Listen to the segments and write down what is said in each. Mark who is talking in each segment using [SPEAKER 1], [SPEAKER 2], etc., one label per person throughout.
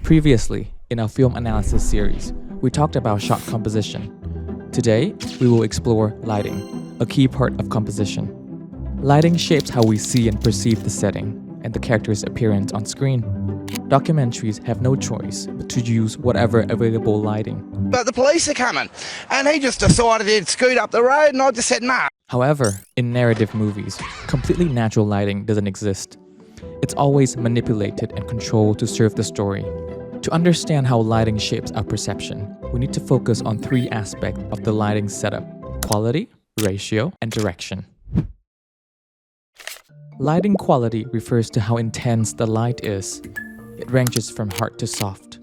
[SPEAKER 1] Previously, in our film analysis series, we talked about shot composition. Today, we will explore lighting, a key part of composition. Lighting shapes how we see and perceive the setting and the character's appearance on screen. Documentaries have no choice but to use whatever available lighting.
[SPEAKER 2] But the police are coming, and he just decided he'd scoot up the road, and I just said, nah.
[SPEAKER 1] However, in narrative movies, completely natural lighting doesn't exist. It's always manipulated and controlled to serve the story. To understand how lighting shapes our perception, we need to focus on three aspects of the lighting setup: quality, ratio, and direction. Lighting quality refers to how intense the light is. It ranges from hard to soft.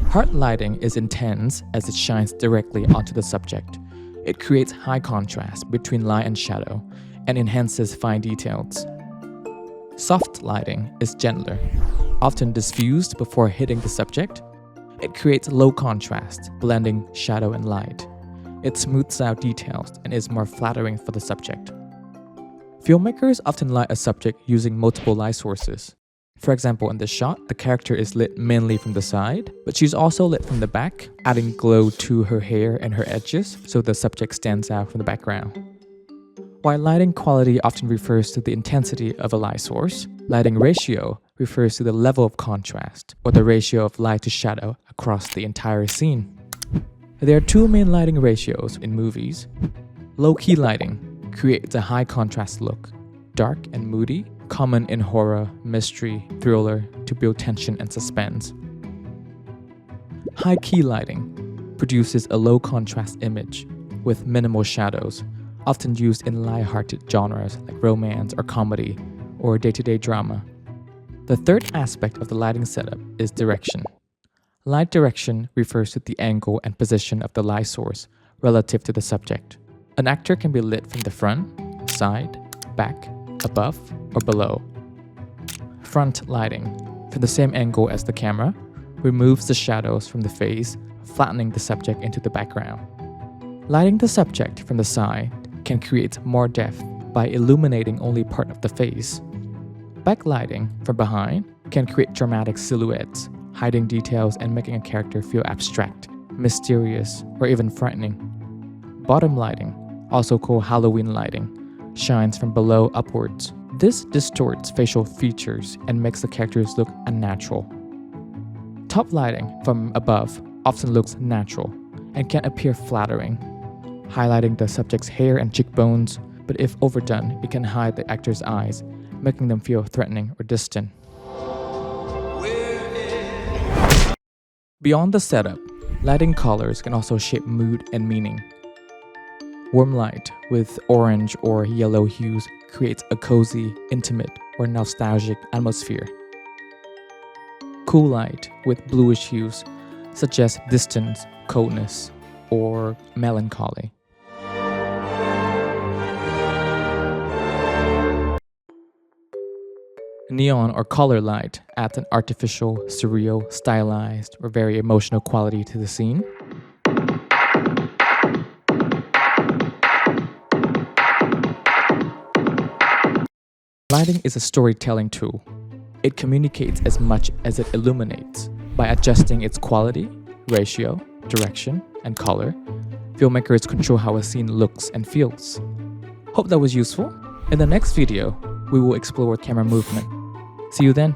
[SPEAKER 1] Hard lighting is intense as it shines directly onto the subject. It creates high contrast between light and shadow and enhances fine details. Soft lighting is gentler, often diffused before hitting the subject. It creates low contrast, blending shadow and light. It smooths out details and is more flattering for the subject. Filmmakers often light a subject using multiple light sources. For example, in this shot, the character is lit mainly from the side, but she's also lit from the back, adding glow to her hair and her edges so the subject stands out from the background. While lighting quality often refers to the intensity of a light source, lighting ratio refers to the level of contrast, or the ratio of light to shadow across the entire scene. There are two main lighting ratios in movies. Low-key lighting creates a high contrast look, dark and moody, common in horror, mystery, thriller to build tension and suspense. High-key lighting produces a low contrast image with minimal shadows, often used in light-hearted genres like romance or comedy or day-to-day drama. The third aspect of the lighting setup is direction. Light direction refers to the angle and position of the light source relative to the subject. An actor can be lit from the front, side, back, above, or below. Front lighting, from the same angle as the camera, removes the shadows from the face, flattening the subject into the background. Lighting the subject from the side can create more depth by illuminating only part of the face. Backlighting from behind can create dramatic silhouettes, hiding details and making a character feel abstract, mysterious, or even frightening. Bottom lighting, also called Halloween lighting, shines from below upwards. This distorts facial features and makes the characters look unnatural. Top lighting from above often looks natural and can appear flattering, highlighting the subject's hair and cheekbones, but if overdone, it can hide the actor's eyes, making them feel threatening or distant. Beyond the setup, lighting colors can also shape mood and meaning. Warm light with orange or yellow hues creates a cozy, intimate, or nostalgic atmosphere. Cool light with bluish hues suggests distance, coldness, or melancholy. Neon or color light adds an artificial, surreal, stylized, or very emotional quality to the scene. Lighting is a storytelling tool. It communicates as much as it illuminates. By adjusting its quality, ratio, direction, and color, filmmakers control how a scene looks and feels. Hope that was useful. In the next video, we will explore camera movement. See you then.